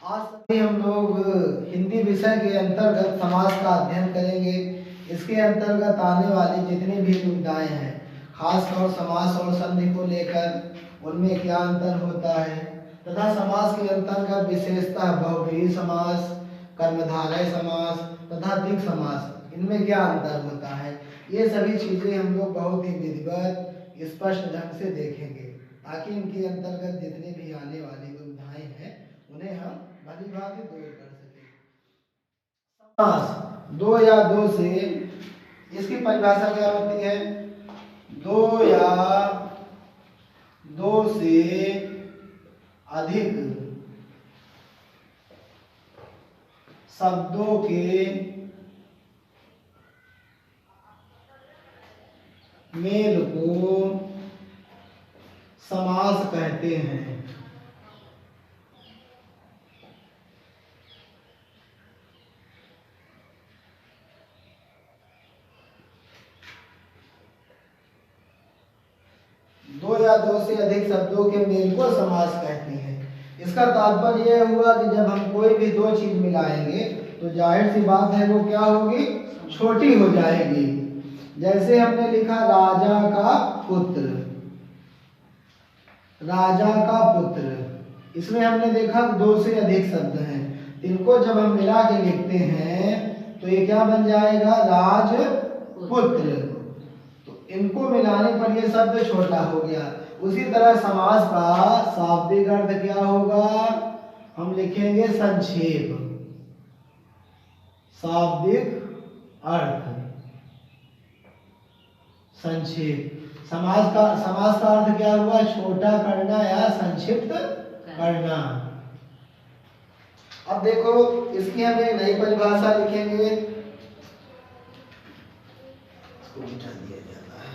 आज भी हम लोग हिंदी विषय के अंतर्गत समास का अध्ययन करेंगे। इसके अंतर्गत आने वाली जितनी भी दुविधाएं हैं, खासतौर समास और संधि को लेकर उनमें क्या अंतर होता है तथा समास के अंतर्गत विशेषतः बहुव्रीहि समास, कर्मधारय समास तथा द्विग समास, इनमें क्या अंतर होता है, ये सभी चीजें हम लोग बहुत ही विधिवत स्पष्ट ढंग से देखेंगे ताकि इनके अंतर्गत जितने भी आने वाली दुविधाएं हैं उन्हें हम भली भांति दूर कर सके। समास दो या दो से, इसकी परिभाषा क्या होती है? दो या दो से अधिक शब्दों के मेल को समास कहते हैं। दो या दो से अधिक शब्दों के मेल को समास कहते हैं। इसका तात्पर्य यह हुआ कि जब हम कोई भी दो चीज मिलाएंगे तो जाहिर सी बात है वो क्या होगी, छोटी हो जाएगी। जैसे हमने लिखा राजा का पुत्र, राजा का पुत्र, इसमें हमने देखा दो से अधिक शब्द हैं, इनको जब हम मिला के लिखते हैं तो ये क्या बन जाएगा, राजपुत्र। इनको मिलाने पर यह शब्द छोटा हो गया। उसी तरह समास का शाब्दिक अर्थ क्या होगा, हम लिखेंगे संक्षेप। शाब्दिक अर्थ संक्षेप। समास का अर्थ क्या हुआ, छोटा करना या संक्षिप्त करना। अब देखो इसकी हम एक नई परिभाषा लिखेंगे, इसको मिटा दिया जाता है।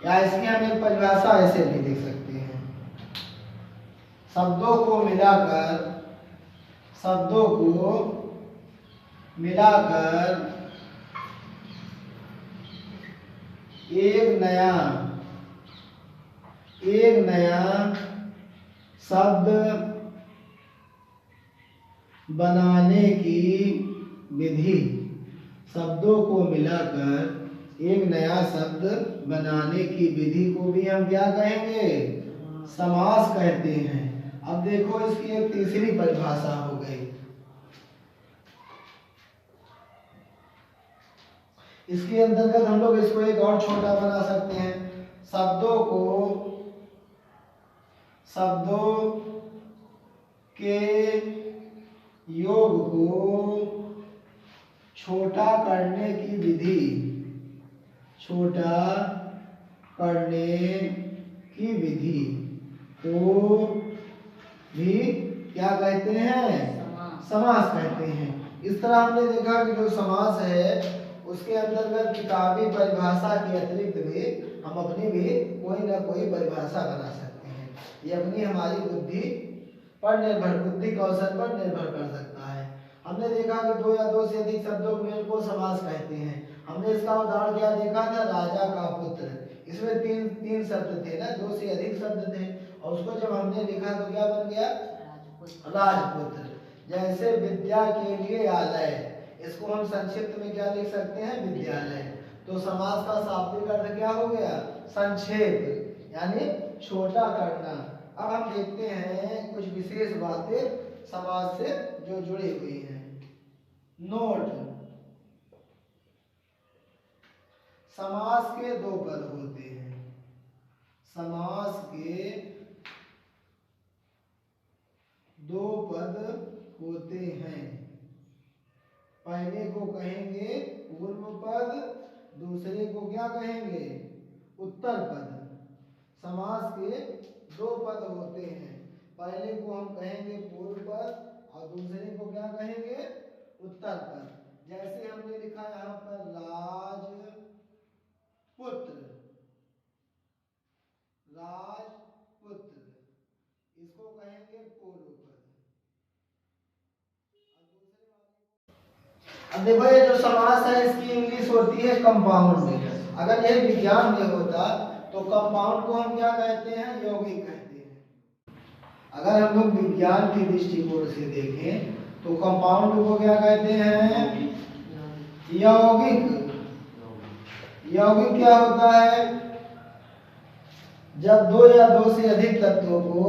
या इसकी हम एक परिभाषा ऐसे भी लिख सकते हैं, शब्दों को मिलाकर एक नया शब्द बनाने की विधि। शब्दों को मिलाकर एक नया शब्द बनाने की विधि को भी हम क्या कहेंगे, समास कहते हैं। अब देखो इसकी एक तीसरी परिभाषा हो गई। इसके अंतर्गत हम लोग इसको एक और छोटा बना सकते हैं, शब्दों के योग को छोटा करने की विधि, को भी क्या कहते हैं, समास कहते हैं। इस तरह हमने देखा कि जो समास है उसके अंतर्गत किताबी परिभाषा के अतिरिक्त भी हम अपनी भी कोई ना कोई परिभाषा बना सकते हैं। ये अपनी हमारी बुद्धि कौशल पर निर्भर कर सकता है। हमने देखा कि दो या दो से अधिक शब्दों के मेल को समास कहते हैं। हमने इसका उदाहरण क्या देखा था, राजा का पुत्र। इसमें तीन शब्द थे ना, दो से अधिक शब्द थे, और उसको जब हमने लिखा तो क्या बन गया, राजपुत्र। जैसे विद्या के लिए आलय, इसको हम संक्षिप्त में क्या लिख सकते हैं, विद्यालय। तो समास का शाब्दिक अर्थ क्या हो गया, संक्षेप यानी छोटा करना। अब हम देखते हैं कुछ विशेष बातें समास से जो जुड़ी हुई हैं। नोट, समास के दो पद होते हैं। समास के दो पद होते हैं। पहले को कहेंगे पूर्व पद, दूसरे को क्या कहेंगे, उत्तर पद। समास के दो पद होते हैं, पहले को हम कहेंगे पूर्व पद और दूसरे को क्या कहेंगे, उत्तर पद। जैसे हमने लिखा यहाँ पर राजपुत्र, इसको कहेंगे पूर्व पद। अब देखो ये जो समास है इसकी इंग्लिश होती है कंपाउंड। अगर यह विज्ञान में होता तो कंपाउंड को हम क्या कहते हैं? यौगिक कहते हैं। अगर हम लोग विज्ञान की दृष्टिकोण से देखें तो कंपाउंड को क्या कहते हैं? यौगिक। यौगिक क्या होता है? जब दो या दो से अधिक तत्वों को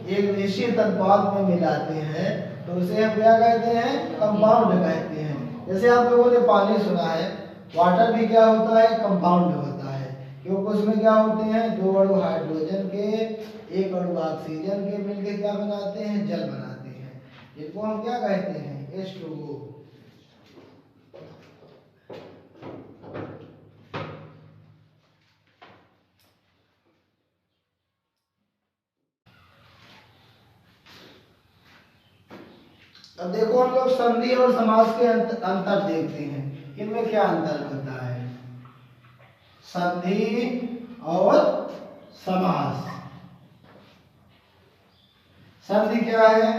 एक निश्चित अनुपात में मिलाते हैं तो उसे हम क्या कहते हैं? कंपाउंड कहते हैं। जैसे आप लोगों ने पानी सुना है, वाटर भी क्या होता है? कंपाउंड होता है, क्योंकि उसमें क्या होते हैं? दो अणु हाइड्रोजन के, एक अणु ऑक्सीजन के मिलकर क्या बनाते हैं? जल बनाते हैं। इनको हम क्या कहते हैं? H2O। अब देखो हम लोग संधि और समास के अंतर देखते हैं। इनमें क्या अंतर होता है? संधि और समास। संधि क्या है?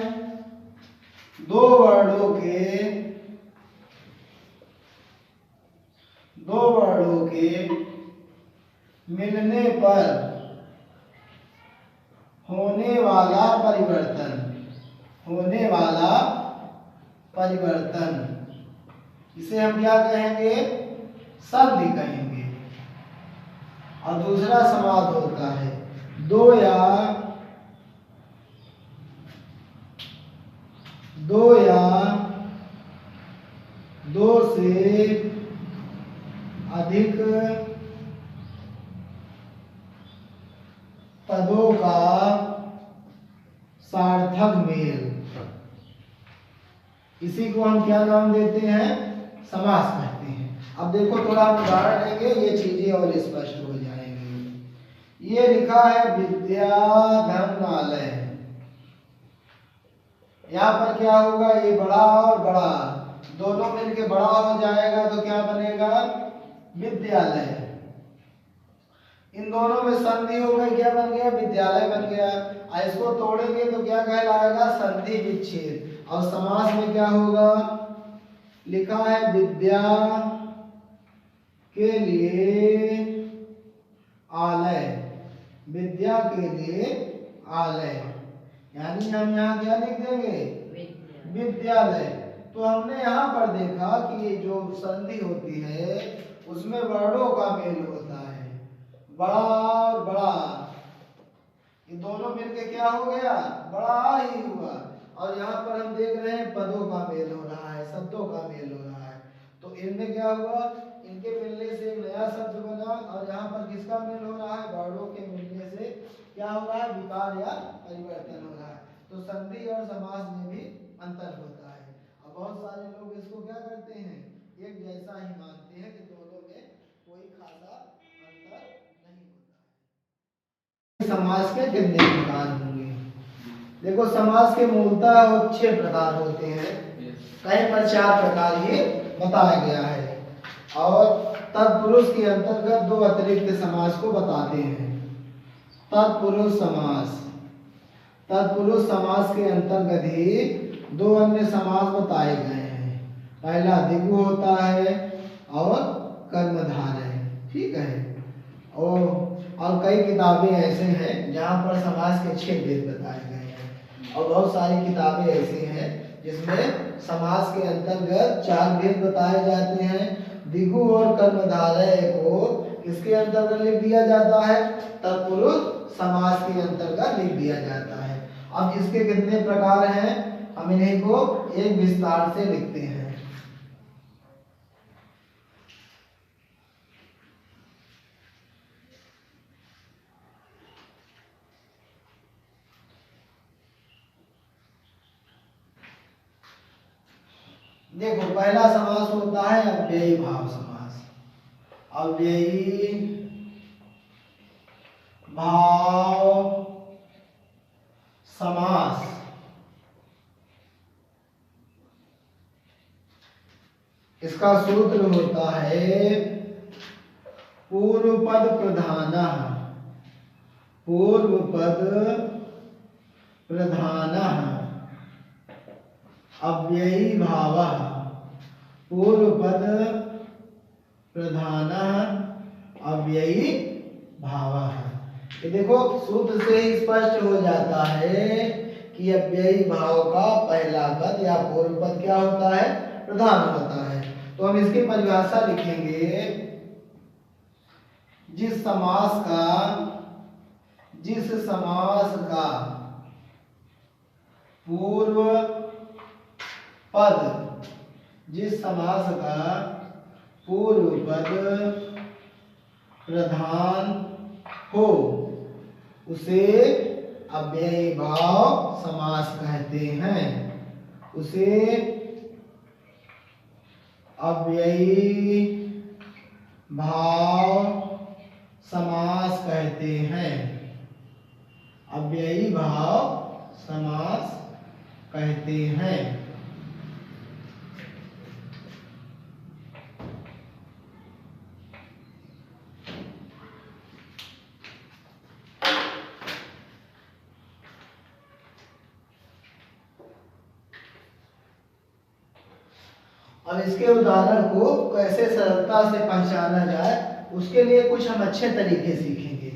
दो वर्णों के मिलने पर होने वाला परिवर्तन, इसे हम क्या कहेंगे? संधि कहेंगे। और दूसरा समास होता है दो या दो से अधिक पदों का सार्थक मेल, इसी को हम क्या नाम देते हैं? समास कहते हैं। अब देखो थोड़ा हम उदाहरण लेंगे, ये चीजें और स्पष्ट हो जाएंगी। ये लिखा है विद्याधनालय, यहाँ पर क्या होगा? ये बड़ा और बड़ा दोनों मिलके बड़ा हो जाएगा तो क्या बनेगा? विद्यालय। इन दोनों में संधि हो गई, क्या बन गया? विद्यालय बन गया। और इसको तोड़ेंगे तो क्या कहलाएगा? संधि विच्छेद। और समास में क्या होगा? लिखा है विद्या के लिए आलय, विद्या के लिए आलय, यानी हम यहाँ क्या लिख देंगे? विद्यालय। तो हमने यहाँ पर देखा कि ये जो संधि होती है उसमें वर्णों का मेल होता है, बड़ा और बड़ा, ये दोनों मिलके क्या हो गया? बड़ा ही हुआ। और यहाँ पर हम देख रहे हैं पदों का मेल हो रहा है, शब्दों का मेल हो रहा है। तो इनमें क्या हुआ? इनके मिलने से एक नया शब्द बना। और यहाँ पर किसका मेल हो रहा है? वर्णों के मिलने से क्या हो रहा है? विकार या परिवर्तन हो रहा है। तो संधि और समास में भी अंतर होता है। अब बहुत सारे लोग इसको क्या करते हैं? एक जैसा ही मानते हैं कि दोनों में कोई खासा अंतर नहीं होता है। समास के कितने प्रकार होंगे? देखो समास के मूलतः 6 प्रकार होते हैं, कहीं पर 4 प्रकार ही बताया गया है। और तत्पुरुष के अंतर्गत 2 अतिरिक्त समास को बताते हैं। तत्पुरुष समास, तत्पुरुष समास के अंतर्गत ही 2 अन्य समास बताए गए हैं। पहला दिगु होता है और कर्मधारय, ठीक है। और कई किताबें ऐसे हैं जहाँ पर समास के 6 भेद बताए गए हैं। और बहुत सारी किताबें ऐसी हैं जिसमें समास के अंतर्गत 4 भेद बताए जाते हैं। दिगु और कर्मधारय को किसके अंतर्गत लिख दिया जाता है? तत्पुरुष समास के अंतर्गत लिख दिया जाता है। अब इसके कितने प्रकार हैं हम इन्हीं को एक विस्तार से लिखते हैं। देखो पहला समास होता है अव्ययी भाव समास। अव्ययी भाव समास इसका सूत्र होता है पूर्व पद प्रधानः, पूर्व पद प्रधानः अव्ययी भावः, पूर्व पद प्रधानः अव्ययी भावः। ये देखो सूत्र से ही स्पष्ट हो जाता है कि अव्ययी भाव का पहला पद या पूर्व पद क्या होता है, प्रधान होता है। तो हम इसकी परिभाषा लिखेंगे, जिस समास का पूर्व पद, जिस समास का पूर्व पद प्रधान हो उसे अव्ययी भाव समास कहते हैं। उसे अव्ययी भाव समास कहते हैं। अव्ययी भाव समास कहते हैं। अब इसके उदाहरण को कैसे सरलता से पहचाना जाए उसके लिए कुछ हम अच्छे तरीके सीखेंगे।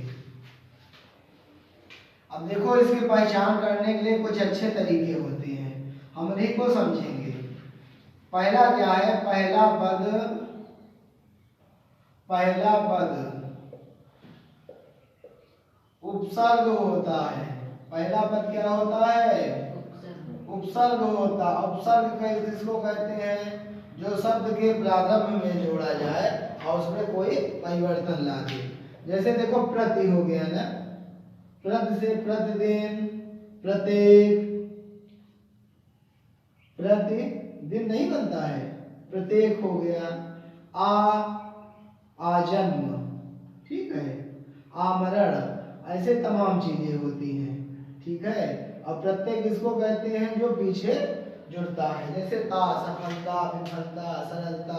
अब देखो इसकी पहचान करने के लिए कुछ अच्छे तरीके होते हैं, हम उन्हीं को समझेंगे। पहला क्या है, पहला पद उपसर्ग होता है। पहला पद क्या होता है, उपसर्ग होता। उपसर्ग किसको कहते हैं, जो शब्द के प्रारंभ में जोड़ा जाए और उसमें कोई परिवर्तन ला दे। जैसे देखो प्रति हो गया ना, प्रति से प्रतिदिन, प्रत्येक, प्रतिदिन नहीं बनता है, प्रत्येक हो गया। आजन्म, ठीक है, आमरण, ऐसे तमाम चीजें होती हैं, ठीक है। और प्रत्येक किसको कहते हैं, जो पीछे जुड़ता है। जैसे ता, सफलता, विफलता, सरलता।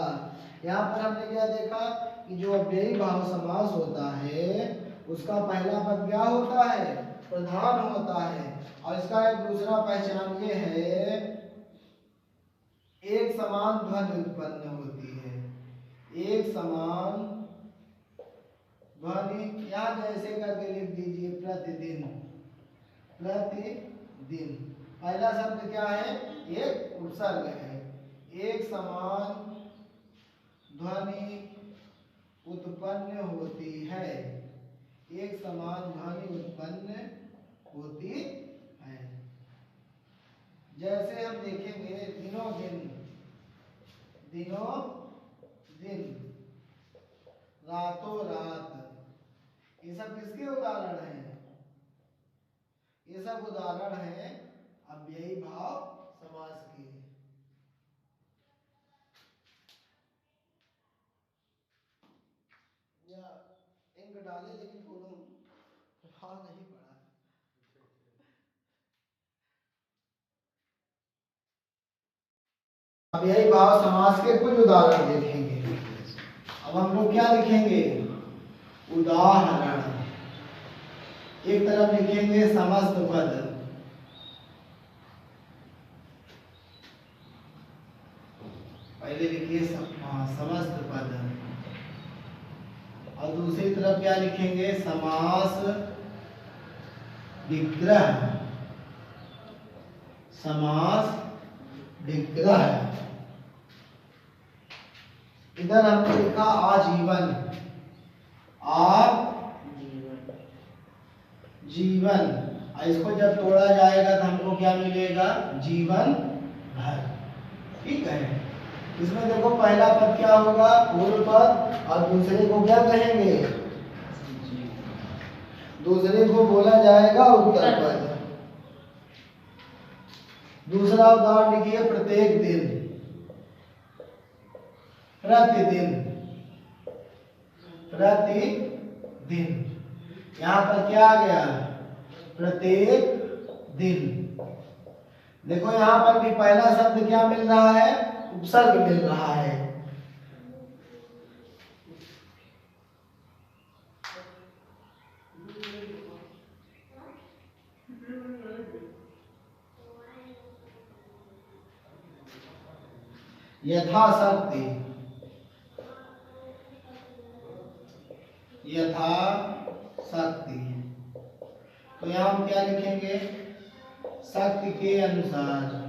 यहाँ पर हमने क्या देखा कि जो अव्ययी भाव समास होता है उसका पहला पद क्या होता है, प्रधान होता है। और इसका एक दूसरा पहचान ये है, एक समान ध्वनि उत्पन्न होती है। एक समान ध्वनि, यहाँ जैसे करके लिख दीजिए, प्रतिदिन, प्रतिदिन। पहला शब्द क्या है, एक उपसर्ग है। एक समान ध्वनि उत्पन्न होती है। एक समान ध्वनि उत्पन्न होती है। जैसे हम देखेंगे दिनों दिन, दिनों दिन, रातों रात, ये सब किसके उदाहरण हैं, ये सब उदाहरण हैं अव्ययी भाव समास के। या इंक डाले लेकिन कोनो प्रभाव नहीं पड़ा। अव्ययी भाव समास के कुछ उदाहरण देखेंगे। अब हम लोग क्या लिखेंगे, उदाहरण। एक तरफ लिखेंगे समस्त पद, पहले लिखिए समस्त पद। और दूसरी तरफ क्या लिखेंगे, समास विग्रह, समास विग्रह। इधर हमने लिखा आजीवन, जीवन। और इसको जब तोड़ा जाएगा तो हमको क्या मिलेगा, जीवन भर, ठीक है। इसमें देखो पहला पद क्या होगा, पूर्व पद, और दूसरे को क्या कहेंगे, दूसरे को बोला जाएगा उत्तर पद। दूसरा उदाहरण लिखिए, प्रत्येक दिन, प्रतिदिन, प्रतिदिन। यहाँ पर क्या आ गया, प्रत्येक दिन। देखो यहाँ पर भी पहला शब्द क्या मिल रहा है, उपसर्ग मिल रहा है। यथाशक्ति, यथा तो यहाँ हम क्या लिखेंगे? शक्ति के अनुसार।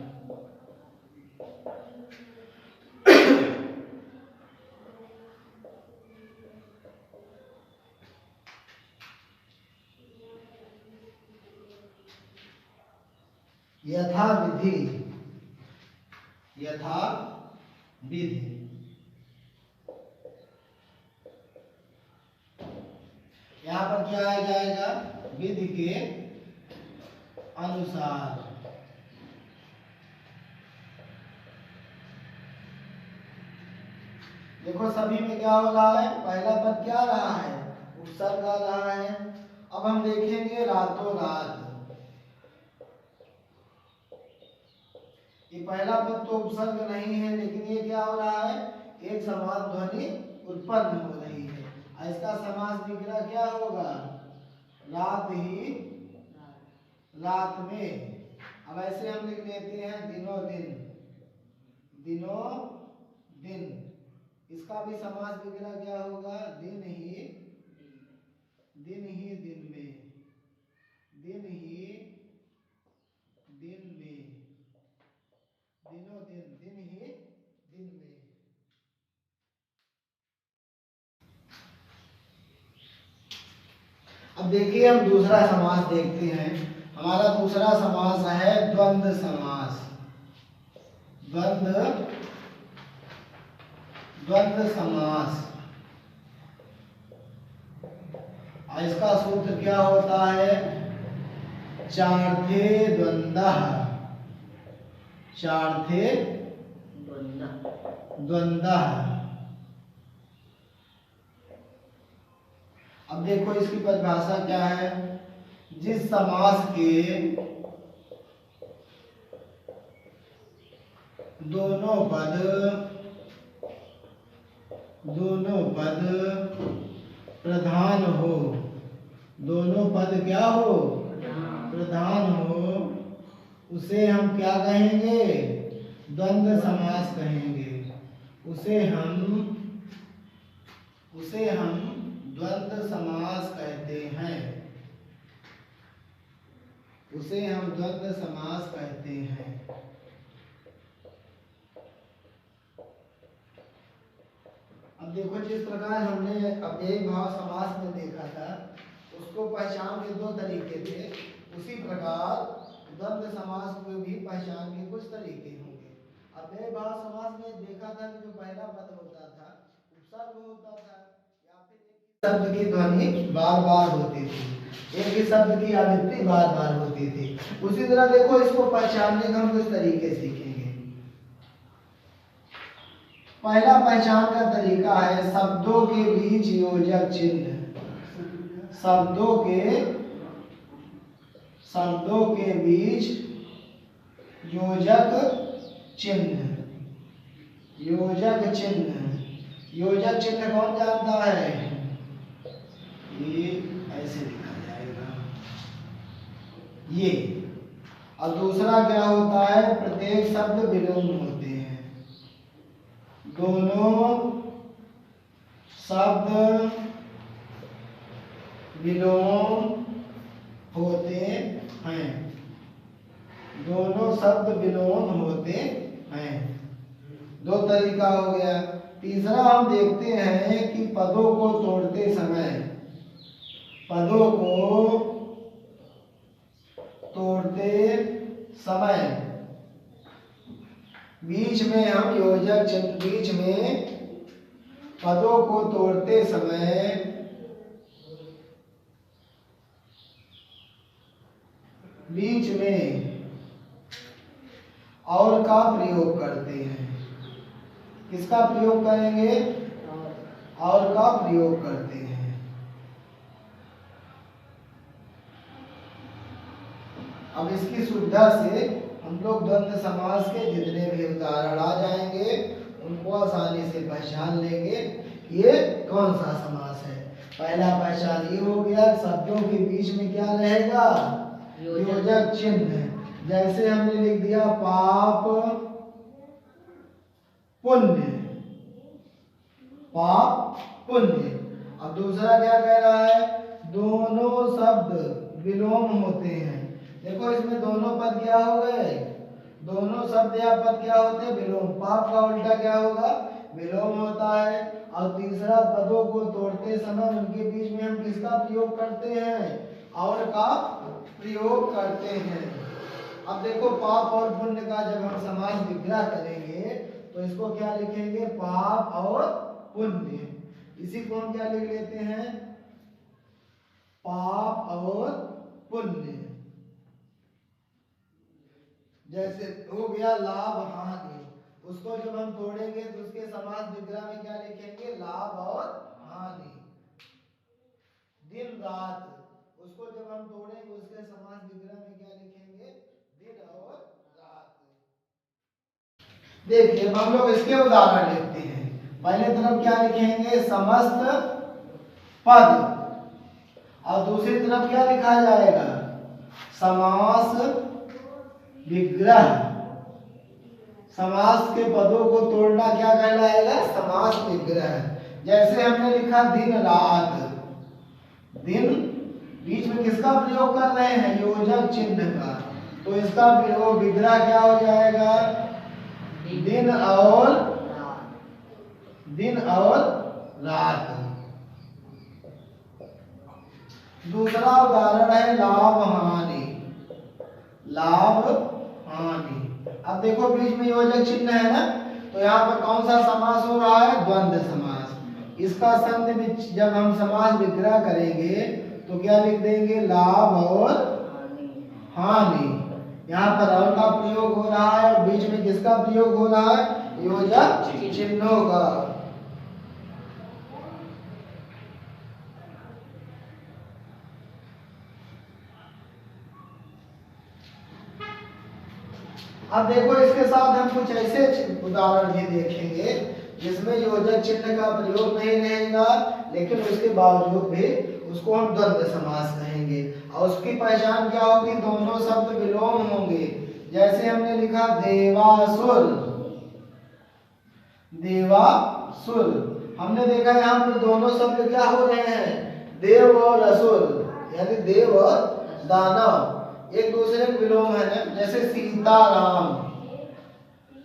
यथा विधि, यथा विधि। यहाँ पर क्या आ जाएगा? विधि के अनुसार। देखो सभी में क्या हो रहा है? पहला पद क्या रहा है? उपसर्ग आ रहा है। अब हम देखेंगे रातों रात। ये पहला पद तो उपसर्ग नहीं है, लेकिन ये क्या हो रहा है? एक समान ध्वनि उत्पन्न हो रही है। इसका समास विग्रह क्या होगा? रात ही रात में। अब ऐसे हम लिख लेते हैं दिनों दिन, दिनों दिन। इसका भी समास विग्रह क्या होगा? दिन ही दिन में, दिन ही दिन में, दिनों दिन, दिन ही दिन में। अब देखिए हम दूसरा समास देखते हैं। हमारा दूसरा समास है द्वंद्व समास। द्वंद्व समास। इसका सूत्र क्या होता है? चार्थे द्वंद्वः, चार्थे द्वंद्वः। अब देखो इसकी परिभाषा क्या है? जिस समास के दोनों पद प्रधान हो, दोनों पद क्या हो? प्रधान हो, उसे हम क्या कहेंगे? द्वंद्व समास कहेंगे। उसे हम द्वंद्व समास कहते हैं। उसे हम द्वंद्व समास कहते हैं। अब देखो जिस प्रकार हमने अब एक भाव समास में देखा था, उसको पहचान के दो तरीके थे, उसी प्रकार द्वंद्व समास को भी पहचान के कुछ तरीके होंगे। अब एक भाव समास में देखा था कि जो पहला पद होता था उपसर्ग होता था, या फिर एक ही शब्द की ध्वनि बार बार होती थी, एक ही शब्द की आवृत्ति बार बार होती थी। उसी तरह देखो इसको पहचानने का हम कुछ तरीके सीखेंगे। पहला पहचान का तरीका है शब्दों के बीच योजक चिन्ह। शब्दों के बीच योजक चिन्ह। योजक चिन्ह कौन जानता है? ये ऐसे लिखा जाएगा, ये। और दूसरा क्या होता है? प्रत्येक शब्द विलोम होते हैं। दोनों शब्द विलोम होते हैं। दोनों शब्द विलोम होते हैं। दो तरीका हो गया। तीसरा हम देखते हैं कि पदों को तोड़ते समय बीच में हम योजक चिन्ह, बीच में पदों को तोड़ते समय बीच में और का प्रयोग करते हैं। किसका प्रयोग करेंगे? और का प्रयोग करते हैं। अब इसकी सुविधा से हम लोग द्वंद्व समास के जितने भी उदाहरण आ जाएंगे उनको आसानी से पहचान लेंगे ये कौन सा समास है। पहला पहचान ये हो गया, शब्दों के बीच में क्या रहेगा? योजक चिन्ह। जैसे हमने लिख दिया पाप पुण्य, पाप पुण्य। अब दूसरा क्या कह रहा है? दोनों शब्द विलोम होते हैं। देखो इसमें दोनों पद क्या हो गए, दोनों शब्द या पद क्या होते हैं, विलोम। पाप का उल्टा क्या होगा, विलोम होता है। और तीसरा, पदों को तोड़ते समय उनके बीच में हम किसका प्रयोग करते हैं, और का प्रयोग करते हैं। अब देखो पाप और पुण्य का जब हम समास विग्रह करेंगे तो इसको क्या लिखेंगे, पाप और पुण्य। इसी को हम क्या लिख लेते हैं, पाप और पुण्य। जैसे हो गया लाभ हानि, उसको जब हम तोड़ेंगे तो उसके समास विग्रह में क्या लिखेंगे, लाभ और हानि। दिन रात, उसको जब हम तोड़ेंगे उसके समास विग्रह में क्या लिखेंगे, दिन और रात। देखिए हम लोग इसके उदाहरण लिखते हैं। पहले तरफ क्या लिखेंगे, समस्त पद, और दूसरी तरफ क्या लिखा जाएगा, समास विग्रह। समास के पदों को तोड़ना क्या कहलाएगा, समास विग्रह। जैसे हमने लिखा दिन रात, दिन बीच में किसका प्रयोग कर रहे हैं, योजक चिन्ह का, तो इसका विग्रह क्या हो जाएगा, दिन और रात। दूसरा उदाहरण है लाभ हानि, लाभ हानि। अब देखो बीच में योजक चिन्ह है ना, तो यहाँ पर कौन सा समास हो रहा है, द्वंद्व समास। इसका संधि जब हम समास विग्रह करेंगे तो क्या लिख देंगे, लाभ और हानि। यहाँ पर और का प्रयोग हो रहा है और बीच में किसका प्रयोग हो रहा है, योजक चिन्हों का। अब देखो इसके साथ हम कुछ ऐसे उदाहरण भी देखेंगे जिसमें योजक चिन्ह का प्रयोग नहीं रहेगा, लेकिन उसके बावजूद भी उसको हम द्वंद्व समास कहेंगे। और उसकी पहचान क्या होगी, दोनों शब्द विलोम होंगे। जैसे हमने लिखा देवासुर, देवासुर, हमने देखा यहाँ पर दोनों शब्द क्या हो रहे हैं, देव और असुर, यानी देव और दानव एक दूसरे के विलोम है ना। जैसे सीताराम,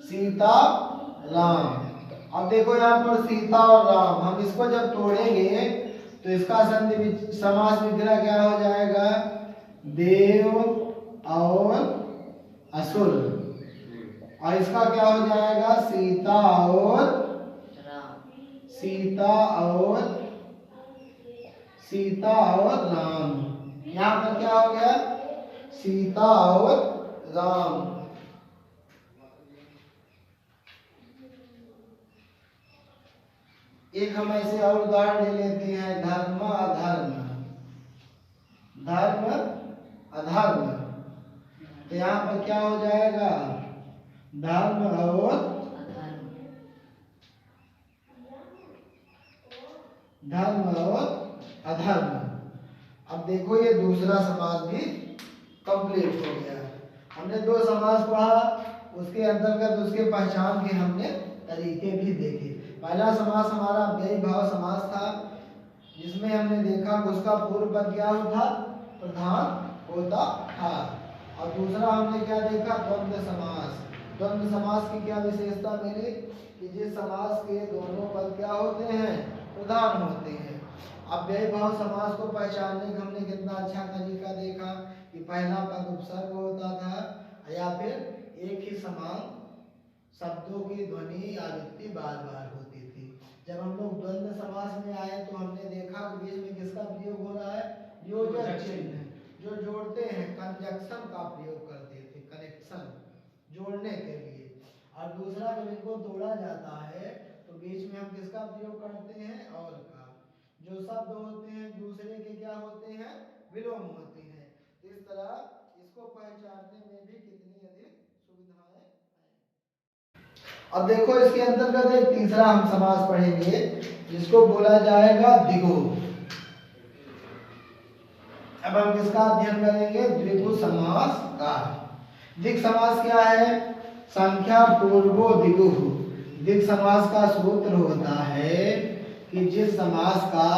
सीताराम। अब देखो यहाँ पर सीता और राम, हम इसको जब तोड़ेंगे तो इसका संधि समास विग्रह क्या हो जाएगा, देव और असुर। और इसका क्या हो जाएगा, सीता और राम। यहाँ पर क्या हो गया, सीता और राम। एक हम ऐसे और उदाहरण ले लेते हैं, धर्म अधर्म, धर्म अधर्म। तो यहाँ पर क्या हो जाएगा, धर्म और अधर्म। अब देखो ये दूसरा समास भी कंप्लीट हो गया। हमने दो समास पढ़ा, उसके अंतर्गत उसके पहचान के हमने तरीके भी देखे। पहला समास हमारा व्यय भाव समास था, जिसमें हमने देखा उसका पूर्व पद क्या होता, प्रधान होता था। और दूसरा हमने क्या देखा, द्वंद्व समास। द्वंद्व समास की क्या विशेषता मिली कि जिस समास के दोनों पद क्या होते हैं, प्रधान होते हैं। अब व्यय भाव समास को पहचानने का हमने कितना अच्छा तरीका देखा कि पहला पद उपसर्ग होता था या फिर एक ही समान शब्दों की ध्वनि आवृत्ति बार बार होती थी। जब हम लोग द्वंद्व समास में आए तो हमने देखा कि बीच में किसका प्रयोग हो रहा है, योजक चिन्ह, जो जोड़ते हैं, कंजक्शन का प्रयोग करते थे, कनेक्शन जोड़ने के लिए। और दूसरा जब इनको तोड़ा जाता है तो बीच में हम किसका प्रयोग करते हैं, और का। जो शब्द होते हैं दूसरे के क्या होते हैं, विलोम होते हैं। इस तरह इसको पहचानने में भी कितनी अधिक सुविधाएं हैं। अब देखो इसके अंतर्गत एक तीसरा हम समास पढ़ेंगे जिसको बोला जाएगा द्विगु। अब हम किसका अध्ययन करेंगे, द्विगु समास का। द्विग समास क्या है, संख्या पूर्वो द्विगु। द्विग समास का सूत्र होता है कि जिस समास का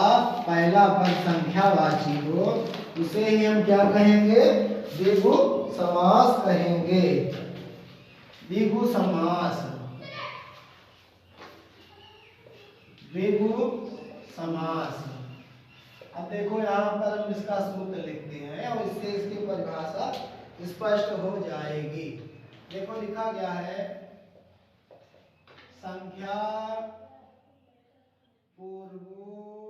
पहला पद संख्यावाची हो उसे ही हम क्या कहेंगे? द्विगु समास कहेंगे। द्विगु समास, द्विगु समास। अब देखो यहाँ पर हम इसका सूत्र लिखते हैं और इससे इसकी परिभाषा स्पष्ट हो जाएगी। देखो लिखा गया है संख्या पूर्वो